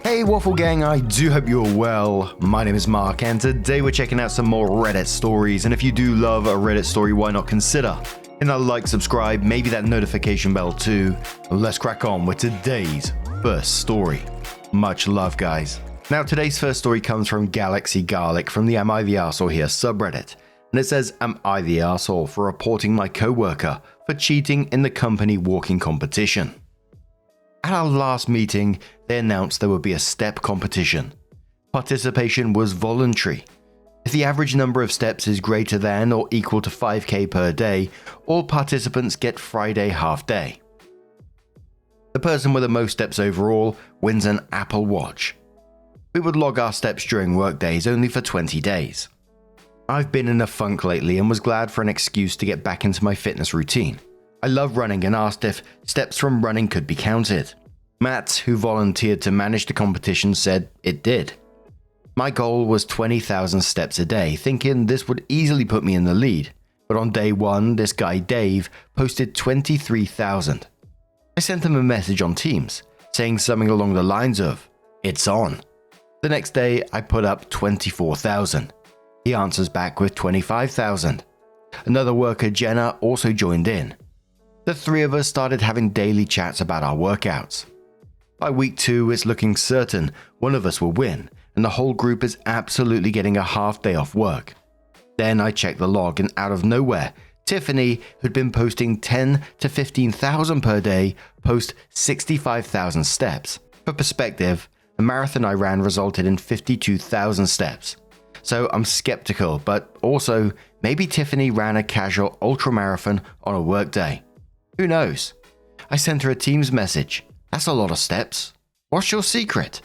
Hey Waffle Gang, I do hope you're well. My name is Mark and today we're checking out some more Reddit stories, and if you do love a Reddit story, why not consider hitting that like, subscribe, maybe that notification bell too. Let's crack on with today's first story. Much love, guys. Now today's first story comes from Galaxy Garlic from the Am I the Arsehole Here subreddit, and it says, am I the arsehole for reporting my co-worker for cheating in the company walking competition? At our last meeting, they announced there would be a step competition. Participation was voluntary. If the average number of steps is greater than or equal to 5k per day, all participants get Friday half day. The person with the most steps overall wins an Apple Watch. We would log our steps during workdays only for 20 days. I've been in a funk lately and was glad for an excuse to get back into my fitness routine. I love running and asked if steps from running could be counted. Matt, who volunteered to manage the competition, said it did. My goal was 20,000 steps a day, thinking this would easily put me in the lead, but on day one, this guy Dave posted 23,000. I sent him a message on Teams, saying something along the lines of, "It's on." The next day, I put up 24,000. He answers back with 25,000. Another worker, Jenna, also joined in. The three of us started having daily chats about our workouts. By week 2, it's looking certain one of us will win, and the whole group is absolutely getting a half day off work. Then I checked the log, and out of nowhere, Tiffany, who'd been posting 10 to 15,000 per day, post 65,000 steps. For perspective, the marathon I ran resulted in 52,000 steps. So I'm skeptical, but also maybe Tiffany ran a casual ultramarathon on a workday. Who knows? I sent her a Teams message. That's a lot of steps. What's your secret?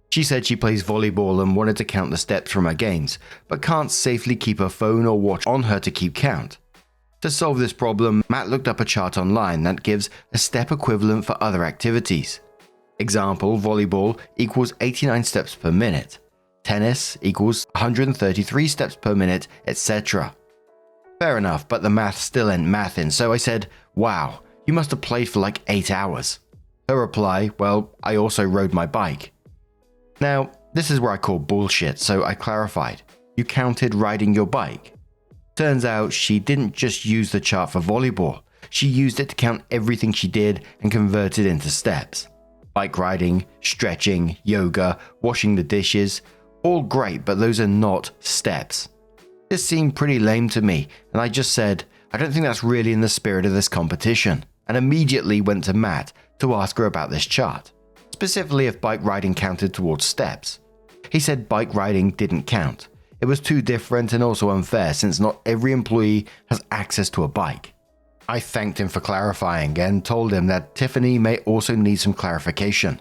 She said she plays volleyball and wanted to count the steps from her games, but can't safely keep her phone or watch on her to keep count. To solve this problem, Matt looked up a chart online that gives a step equivalent for other activities. Example, volleyball equals 89 steps per minute. Tennis equals 133 steps per minute, etc. Fair enough, but the math still ain't mathin', so I said, wow, you must have played for like 8 hours. Her reply, well, I also rode my bike. Now, this is where I call bullshit, so I clarified. You counted riding your bike? Turns out she didn't just use the chart for volleyball, she used it to count everything she did and convert it into steps. Bike riding, stretching, yoga, washing the dishes, all great, but those are not steps. This seemed pretty lame to me, and I just said, I don't think that's really in the spirit of this competition, and immediately went to Matt to ask her about this chart, specifically if bike riding counted towards steps. He said bike riding didn't count. It was too different and also unfair since not every employee has access to a bike. I thanked him for clarifying and told him that Tiffany may also need some clarification.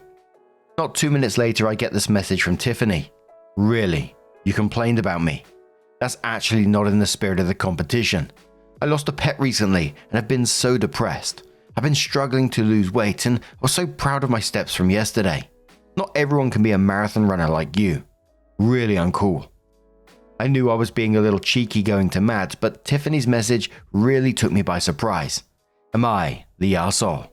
Not 2 minutes later, I get this message from Tiffany. Really? You complained about me? That's actually not in the spirit of the competition. I lost a pet recently and have been so depressed. I've been struggling to lose weight and I was so proud of my steps from yesterday. Not everyone can be a marathon runner like you. Really uncool. I knew I was being a little cheeky going to Matt, but Tiffany's message really took me by surprise. Am I the arsehole?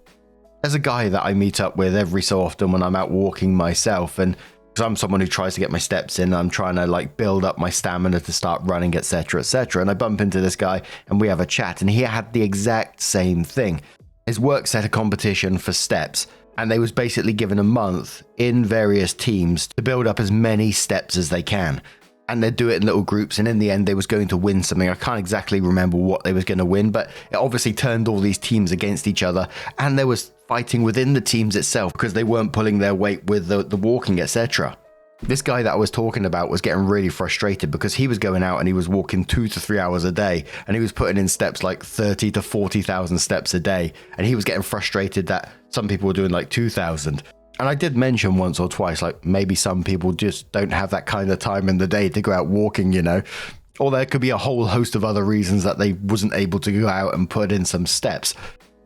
As a guy that I meet up with every so often when I'm out walking myself, and because I'm someone who tries to get my steps in, I'm trying to build up my stamina to start running, etc, etc, and I bump into this guy and we have a chat, and he had the exact same thing. His work set a competition for steps, and they was basically given a month in various teams to build up as many steps as they can. And they'd do it in little groups, and in the end they was going to win something. I can't exactly remember what they was going to win, but it obviously turned all these teams against each other, and there was fighting within the teams itself because they weren't pulling their weight with the walking, etc. This guy that I was talking about was getting really frustrated because he was going out and he was walking 2 to 3 hours a day, and he was putting in steps like 30 to 40,000 steps a day, and he was getting frustrated that some people were doing like 2,000. And I did mention once or twice, maybe some people just don't have that kind of time in the day to go out walking, or there could be a whole host of other reasons that they wasn't able to go out and put in some steps.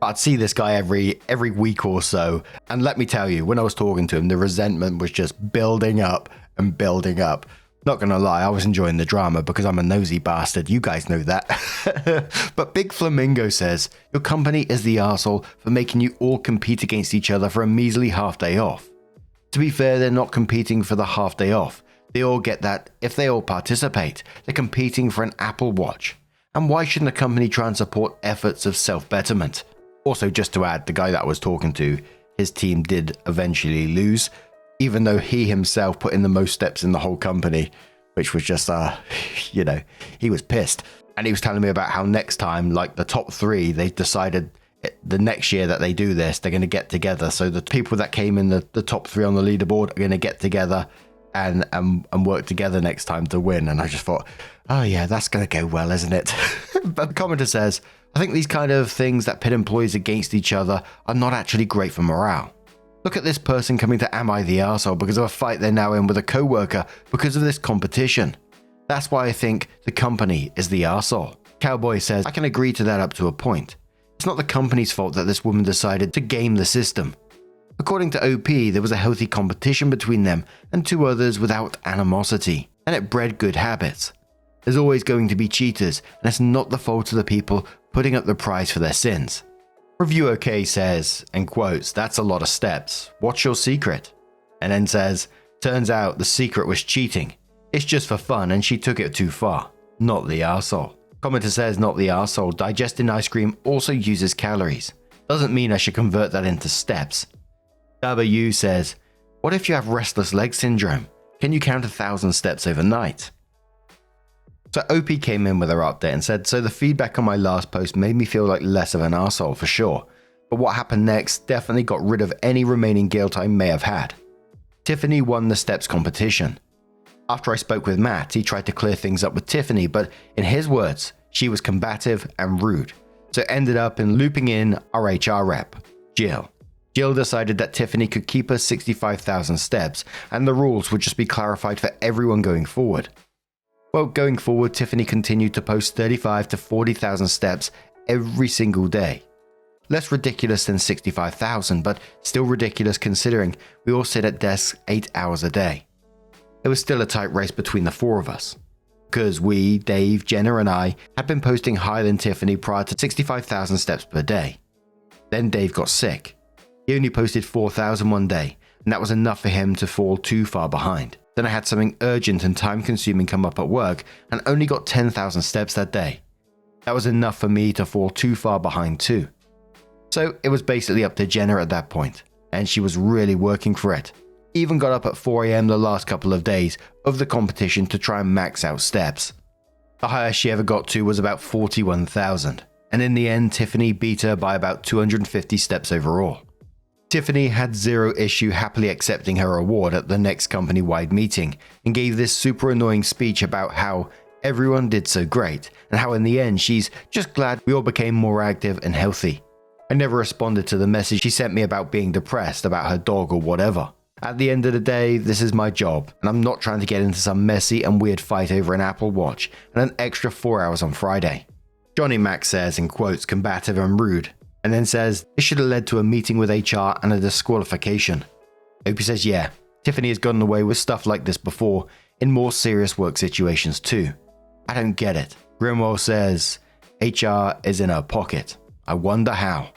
I'd see this guy every week or so, and let me tell you, when I was talking to him, the resentment was just building up and building up. Not gonna lie, I was enjoying the drama because I'm a nosy bastard, you guys know that. But Big Flamingo says, your company is the arsehole for making you all compete against each other for a measly half day off. To be fair, they're not competing for the half day off. They all get that if they all participate, they're competing for an Apple Watch. And why shouldn't a company try and support efforts of self-betterment? Also, just to add, the guy that I was talking to, his team did eventually lose, even though he himself put in the most steps in the whole company, which was just, he was pissed. And he was telling me about how next time, like the top 3, they decided the next year that they do this, they're going to get together. So the people that came in the top 3 on the leaderboard are going to get together and work together next time to win. And I just thought, oh yeah, that's going to go well, isn't it? But the commenter says, I think these kind of things that pit employees against each other are not actually great for morale. Look at this person coming to Am I the Arsehole because of a fight they're now in with a co-worker because of this competition. That's why I think the company is the arsehole. Cowboy says, I can agree to that up to a point. It's not the company's fault that this woman decided to game the system. According to OP, there was a healthy competition between them and 2 others without animosity, and it bred good habits. There's always going to be cheaters, and it's not the fault of the people putting up the price for their sins. Review OK says, and quotes, that's a lot of steps. What's your secret? And then says, turns out the secret was cheating. It's just for fun and she took it too far. Not the arsehole. Commenter says, not the arsehole. Digesting ice cream also uses calories. Doesn't mean I should convert that into steps. W says, what if you have restless leg syndrome? Can you count 1,000 steps overnight? So OP came in with her update and said, so the feedback on my last post made me feel like less of an arsehole for sure. But what happened next definitely got rid of any remaining guilt I may have had. Tiffany won the steps competition. After I spoke with Matt, he tried to clear things up with Tiffany, but in his words, she was combative and rude. So it ended up in looping in our HR rep, Jill. Jill decided that Tiffany could keep her 65,000 steps and the rules would just be clarified for everyone going forward. Well, going forward, Tiffany continued to post 35 to 40,000 steps every single day. Less ridiculous than 65,000, but still ridiculous considering we all sit at desks 8 hours a day. It was still a tight race between the 4 of us. Because we, Dave, Jenna and I, had been posting higher than Tiffany prior to 65,000 steps per day. Then Dave got sick. He only posted 4,000 one day, and that was enough for him to fall too far behind. Then I had something urgent and time-consuming come up at work and only got 10,000 steps that day. That was enough for me to fall too far behind too. So it was basically up to Jenna at that point, and she was really working for it. Even got up at 4 AM the last couple of days of the competition to try and max out steps. The highest she ever got to was about 41,000, and in the end Tiffany beat her by about 250 steps overall. Tiffany had zero issue happily accepting her award at the next company-wide meeting and gave this super annoying speech about how everyone did so great and how in the end she's just glad we all became more active and healthy. I never responded to the message she sent me about being depressed about her dog or whatever. At the end of the day, this is my job and I'm not trying to get into some messy and weird fight over an Apple Watch and an extra 4 hours on Friday. Johnny Mac says, in quotes, combative and rude, and then says, this should have led to a meeting with HR and a disqualification. Opie says, yeah, Tiffany has gotten away with stuff like this before in more serious work situations too. I don't get it. Grimwell says, HR is in her pocket. I wonder how.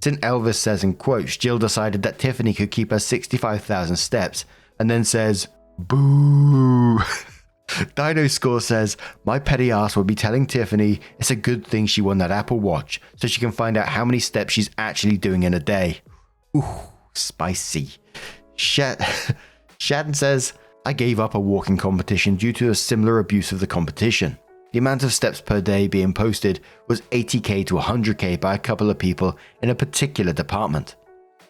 St. Elvis says, in quotes, Jill decided that Tiffany could keep her 65,000 steps and then says, boo. Dino Score says, my petty ass will be telling Tiffany it's a good thing she won that Apple Watch so she can find out how many steps she's actually doing in a day. Ooh, spicy. Shadden says, I gave up a walking competition due to a similar abuse of the competition. The amount of steps per day being posted was 80k to 100k by a couple of people in a particular department.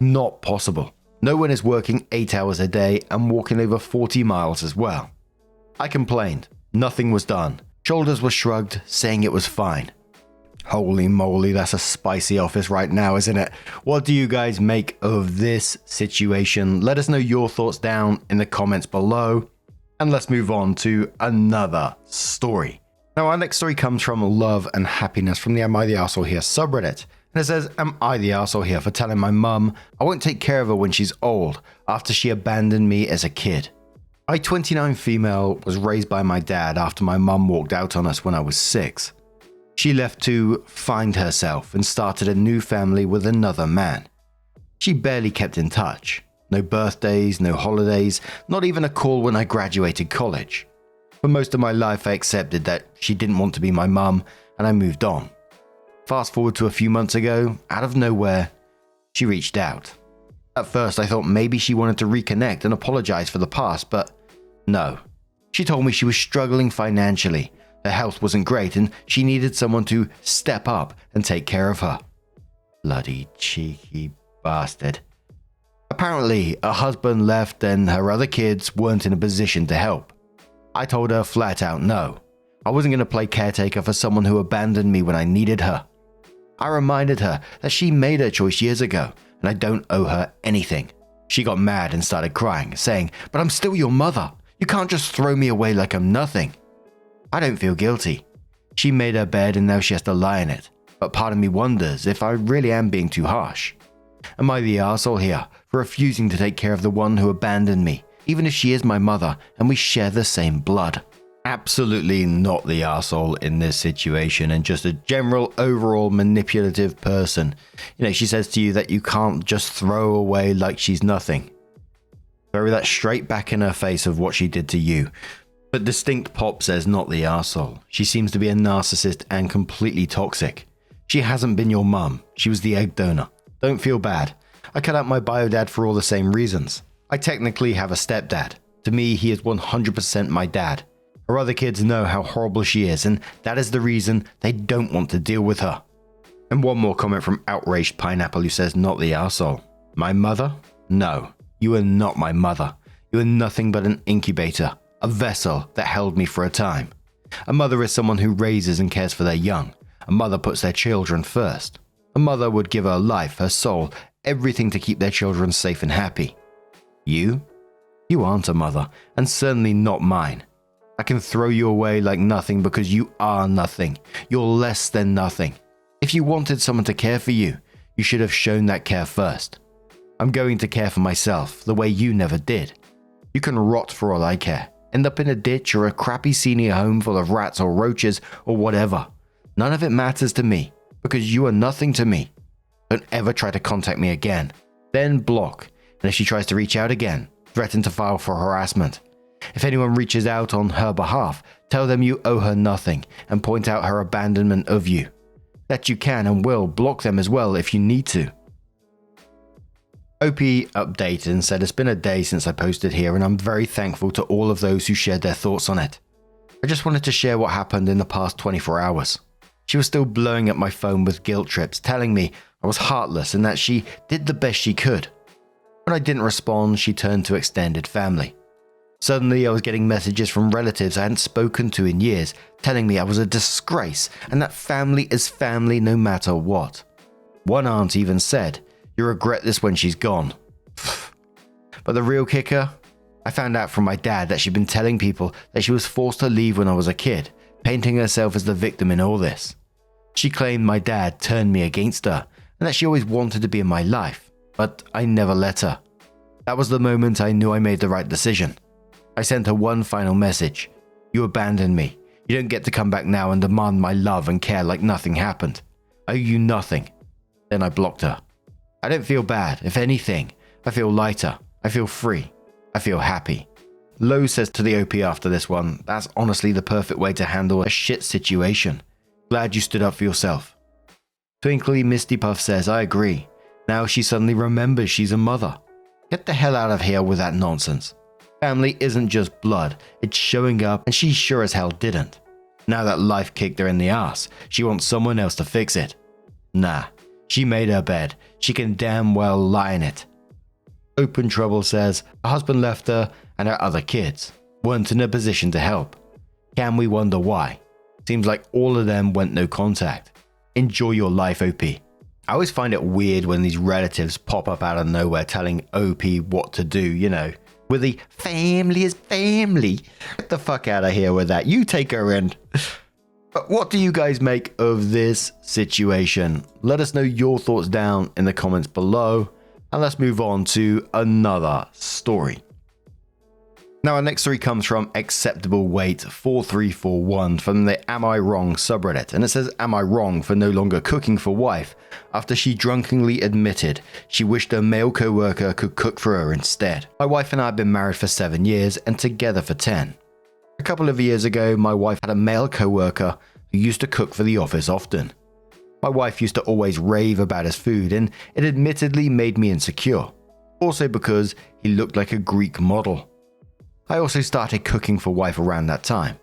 Not possible. No one is working 8 hours a day and walking over 40 miles as well. I complained. Nothing was done. Shoulders were shrugged, saying it was fine. Holy moly, that's a spicy office right now, isn't it? What do you guys make of this situation? Let us know your thoughts down in the comments below. And let's move on to another story. Now, our next story comes from Love and Happiness from the Am I the Arsehole Here subreddit. And it says, am I the arsehole here for telling my mum I won't take care of her when she's old after she abandoned me as a kid? I, 29 female, was raised by my dad after my mum walked out on us when I was 6. She left to find herself and started a new family with another man. She barely kept in touch. No birthdays, no holidays, not even a call when I graduated college. For most of my life, I accepted that she didn't want to be my mum, and I moved on. Fast forward to a few months ago, out of nowhere, she reached out. At first, I thought maybe she wanted to reconnect and apologize for the past, but no. She told me she was struggling financially, her health wasn't great, and she needed someone to step up and take care of her. Bloody cheeky bastard. Apparently, her husband left and her other kids weren't in a position to help. I told her flat out no. I wasn't going to play caretaker for someone who abandoned me when I needed her. I reminded her that she made her choice years ago, and I don't owe her anything. She got mad and started crying, saying, "But I'm still your mother. You can't just throw me away like I'm nothing." I don't feel guilty. She made her bed and now she has to lie in it. But part of me wonders if I really am being too harsh. Am I the arsehole here for refusing to take care of the one who abandoned me, even if she is my mother and we share the same blood? Absolutely not the arsehole in this situation, and just a general overall manipulative person. She says to you that you can't just throw away like she's nothing. Throw that straight back in her face of what she did to you. But Distinct Pop says not the arsehole. She seems to be a narcissist and completely toxic. She hasn't been your mum. She was the egg donor. Don't feel bad. I cut out my bio dad for all the same reasons. I technically have a stepdad. To me, he is 100% my dad. Her other kids know how horrible she is, and that is the reason they don't want to deal with her. And one more comment from Outraged Pineapple, who says not the arsehole. My mother? No, you are not my mother. You are nothing but an incubator, a vessel that held me for a time. A mother is someone who raises and cares for their young. A mother puts their children first. A mother would give her life, her soul, everything to keep their children safe and happy. You aren't a mother, and certainly not mine. I can throw you away like nothing because you are nothing. You're less than nothing. If you wanted someone to care for you, you should have shown that care first. I'm going to care for myself the way you never did. You can rot for all I care. End up in a ditch or a crappy senior home full of rats or roaches or whatever. None of it matters to me because you are nothing to me. Don't ever try to contact me again. Then block. And if she tries to reach out again, threaten to file for harassment. If anyone reaches out on her behalf, tell them you owe her nothing and point out her abandonment of you. That you can and will block them as well if you need to. OP updated and said it's been a day since I posted here, and I'm very thankful to all of those who shared their thoughts on it. I just wanted to share what happened in the past 24 hours. She was still blowing up my phone with guilt trips, telling me I was heartless and that she did the best she could. When I didn't respond, she turned to extended family. Suddenly, I was getting messages from relatives I hadn't spoken to in years, telling me I was a disgrace and that family is family no matter what. One aunt even said, "You regret this when she's gone." But the real kicker? I found out from my dad that she'd been telling people that she was forced to leave when I was a kid, painting herself as the victim in all this. She claimed my dad turned me against her and that she always wanted to be in my life, but I never let her. That was the moment I knew I made the right decision. I sent her one final message. You abandoned me. You don't get to come back now and demand my love and care like nothing happened. I owe you nothing. Then I blocked her. I don't feel bad. If anything, I feel lighter. I feel free. I feel happy. Lowe says to the OP after this one, that's honestly the perfect way to handle a shit situation. Glad you stood up for yourself. Twinkly Misty Puff says, I agree. Now she suddenly remembers she's a mother. Get the hell out of here with that nonsense. Family isn't just blood, it's showing up, and she sure as hell didn't. Now that life kicked her in the ass, she wants someone else to fix it. Nah, she made her bed, she can damn well lie in it. Open Trouble says, her husband left her and her other kids weren't in a position to help. Can we wonder why? Seems like all of them went no contact. Enjoy your life, OP. I always find it weird when these relatives pop up out of nowhere telling OP what to do, with the family is family. Get the fuck out of here with that. You take her in. But what do you guys make of this situation? Let us know your thoughts down in the comments below. And let's move on to another story. Now our next story comes from Acceptable Weight 4341 from the Am I Wrong subreddit, and it says, "Am I wrong for no longer cooking for wife after she drunkenly admitted she wished a male co-worker could cook for her instead? My wife and I have been married for 7 years and together for 10. A couple of years ago, my wife had a male co-worker who used to cook for the office often. My wife used to always rave about his food, and it admittedly made me insecure, also because he looked like a Greek model. I also started cooking for wife around that time.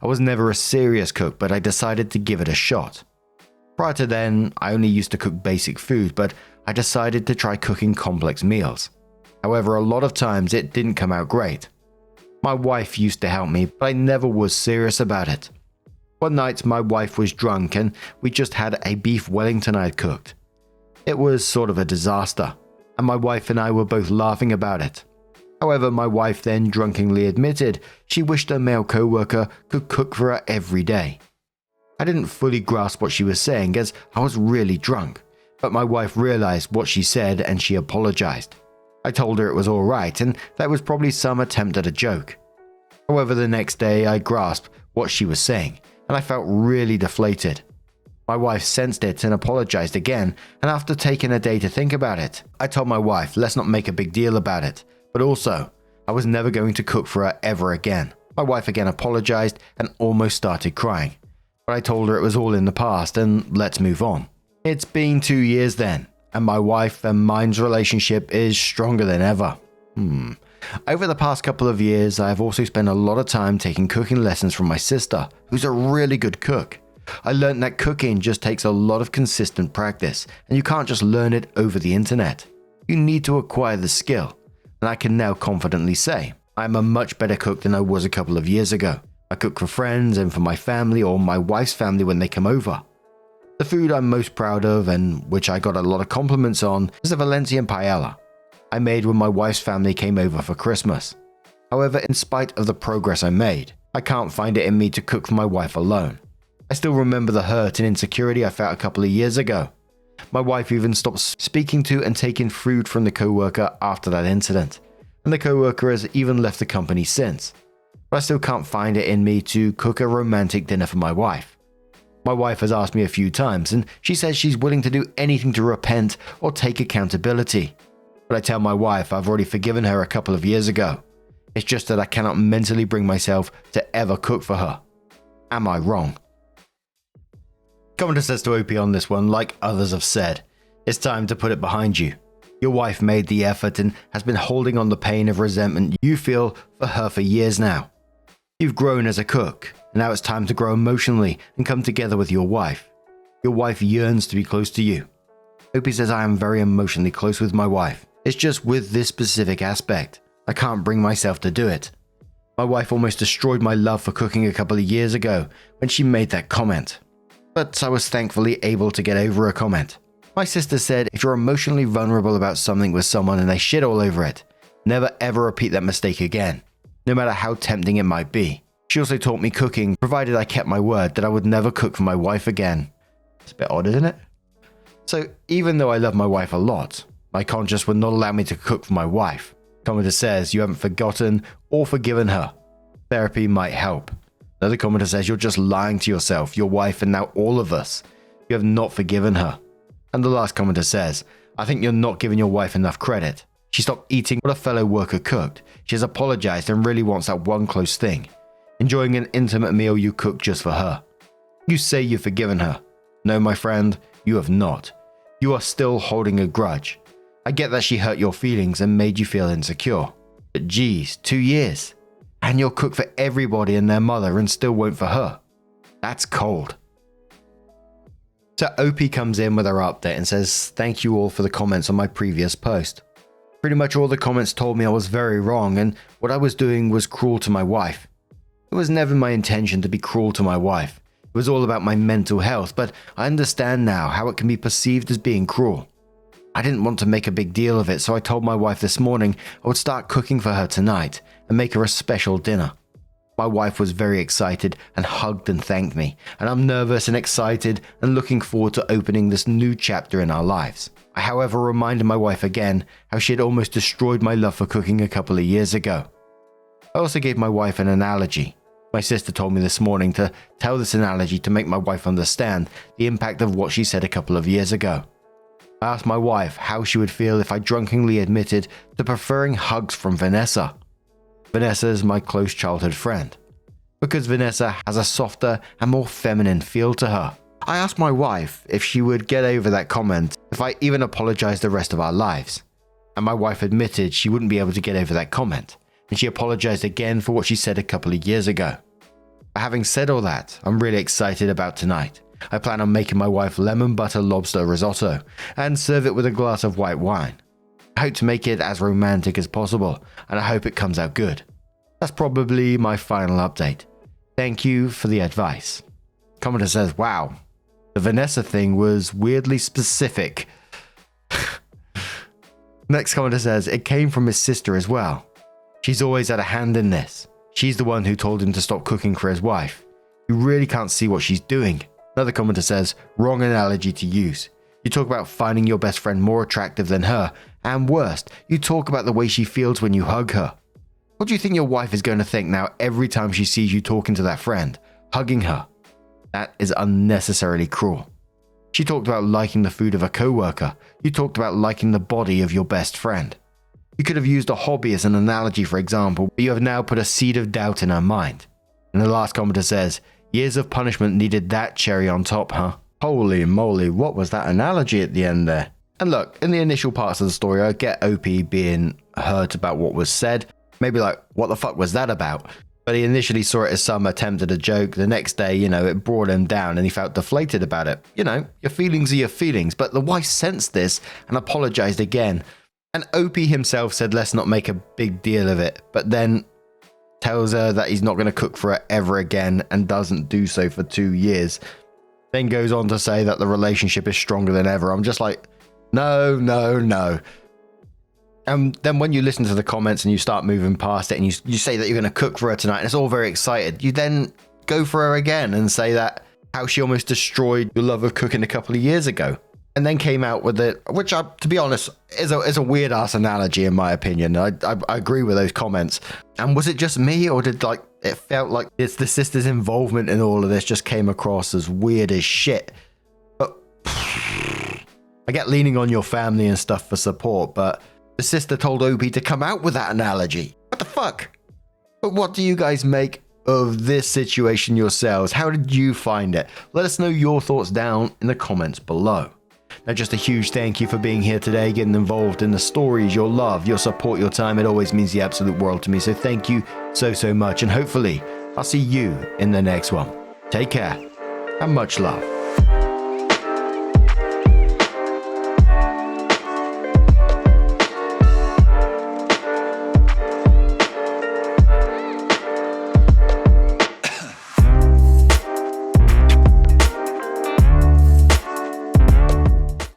I was never a serious cook, but I decided to give it a shot. Prior to then, I only used to cook basic food, but I decided to try cooking complex meals. However, a lot of times it didn't come out great. My wife used to help me, but I never was serious about it. One night, my wife was drunk and we just had a beef Wellington I had cooked. It was sort of a disaster, and my wife and I were both laughing about it. However, my wife then drunkenly admitted she wished her male co-worker could cook for her every day. I didn't fully grasp what she was saying as I was really drunk, but my wife realized what she said and she apologized. I told her it was alright and that was probably some attempt at a joke. However, the next day I grasped what she was saying and I felt really deflated. My wife sensed it and apologized again, and after taking a day to think about it, I told my wife let's not make a big deal about it. But also, I was never going to cook for her ever again. My wife again apologized and almost started crying. But I told her it was all in the past and let's move on. It's been 2 years then, and my wife and mine's relationship is stronger than ever. Over the past couple of years, I have also spent a lot of time taking cooking lessons from my sister, who's a really good cook. I learned that cooking just takes a lot of consistent practice, and you can't just learn it over the internet. You need to acquire the skill. And I can now confidently say, I am a much better cook than I was a couple of years ago. I cook for friends and for my family or my wife's family when they come over. The food I'm most proud of, and which I got a lot of compliments on, is the Valencian paella I made when my wife's family came over for Christmas. However, in spite of the progress I made, I can't find it in me to cook for my wife alone. I still remember the hurt and insecurity I felt a couple of years ago. My wife even stopped speaking to and taking food from the co-worker after that incident, and the co-worker has even left the company since. But I still can't find it in me to cook a romantic dinner for my wife. My wife has asked me a few times, and she says she's willing to do anything to repent or take accountability. But I tell my wife I've already forgiven her a couple of years ago. It's just that I cannot mentally bring myself to ever cook for her. Am I wrong? Commenter says to OP on this one, like others have said, it's time to put it behind you. Your wife made the effort and has been holding on the pain of resentment you feel for her for years now. You've grown as a cook, and now it's time to grow emotionally and come together with your wife. Your wife yearns to be close to you. OP says I am very emotionally close with my wife. It's just with this specific aspect. I can't bring myself to do it. My wife almost destroyed my love for cooking a couple of years ago when she made that comment. But I was thankfully able to get over a comment. My sister said if you're emotionally vulnerable about something with someone and they shit all over it, never ever repeat that mistake again, no matter how tempting it might be. She also taught me cooking, provided I kept my word that I would never cook for my wife again. It's a bit odd, isn't it? So even though I love my wife a lot, my conscience would not allow me to cook for my wife. Commenter says you haven't forgotten or forgiven her. Therapy might help. Another commenter says you're just lying to yourself, your wife, and now all of us. You have not forgiven her. And the last commenter says, I think you're not giving your wife enough credit. She stopped eating what a fellow worker cooked. She has apologized and really wants that one close thing. Enjoying an intimate meal you cooked just for her. You say you've forgiven her. No, my friend, you have not. You are still holding a grudge. I get that she hurt your feelings and made you feel insecure. But geez, 2 years. And you'll cook for everybody and their mother and still won't for her. That's cold. So OP comes in with her update and says, thank you all for the comments on my previous post. Pretty much all the comments told me I was very wrong and what I was doing was cruel to my wife. It was never my intention to be cruel to my wife. It was all about my mental health, but I understand now how it can be perceived as being cruel. I didn't want to make a big deal of it, so I told my wife this morning I would start cooking for her tonight and make her a special dinner. My wife was very excited and hugged and thanked me, and I'm nervous and excited and looking forward to opening this new chapter in our lives. I, however, reminded my wife again how she had almost destroyed my love for cooking a couple of years ago. I also gave my wife an analogy. My sister told me this morning to tell this analogy to make my wife understand the impact of what she said a couple of years ago. I asked my wife how she would feel if I drunkenly admitted to preferring hugs from Vanessa. Vanessa is my close childhood friend, because Vanessa has a softer and more feminine feel to her. I asked my wife if she would get over that comment if I even apologized the rest of our lives, and my wife admitted she wouldn't be able to get over that comment, and she apologized again for what she said a couple of years ago. Having said all that, I'm really excited about tonight. I plan on making my wife lemon butter lobster risotto and serve it with a glass of white wine. I hope to make it as romantic as possible, and I hope it comes out good. That's probably my final update. Thank you for the advice. Commenter says, wow, the Vanessa thing was weirdly specific. Next commenter says, it came from his sister as well. She's always had a hand in this. She's the one who told him to stop cooking for his wife. You really can't see what she's doing. Another commenter says, wrong analogy to use. You talk about finding your best friend more attractive than her, and worst, you talk about the way she feels when you hug her. What do you think your wife is going to think now every time she sees you talking to that friend, hugging her? That is unnecessarily cruel. She talked about liking the food of a coworker. You talked about liking the body of your best friend. You could have used a hobby as an analogy, for example, but you have now put a seed of doubt in her mind. And the last commenter says, years of punishment needed that cherry on top, huh? Holy moly, what was that analogy at the end there? And look, in the initial parts of the story, I get OP being hurt about what was said. Maybe like, what the fuck was that about? But he initially saw it as some attempt at a joke. The next day, it brought him down and he felt deflated about it. Your feelings are your feelings. But the wife sensed this and apologized again. And OP himself said, let's not make a big deal of it. But then tells her that he's not going to cook for her ever again and doesn't do so for 2 years. Then goes on to say that the relationship is stronger than ever. I'm just like, no. And then when you listen to the comments and you start moving past it and you say that you're going to cook for her tonight and it's all very excited, you then go for her again and say that how she almost destroyed your love of cooking a couple of years ago. And then came out with it, which, to be honest, is a weird ass analogy in my opinion. I agree with those comments. And was it just me, or did it felt like it's the sister's involvement in all of this just came across as weird as shit? But I get leaning on your family and stuff for support, but the sister told OP to come out with that analogy. What the fuck? But what do you guys make of this situation yourselves? How did you find it? Let us know your thoughts down in the comments below. Now, just a huge thank you for being here today, getting involved in the stories, your love, your support, your time. It always means the absolute world to me. So thank you so much. And hopefully I'll see you in the next one. Take care and much love.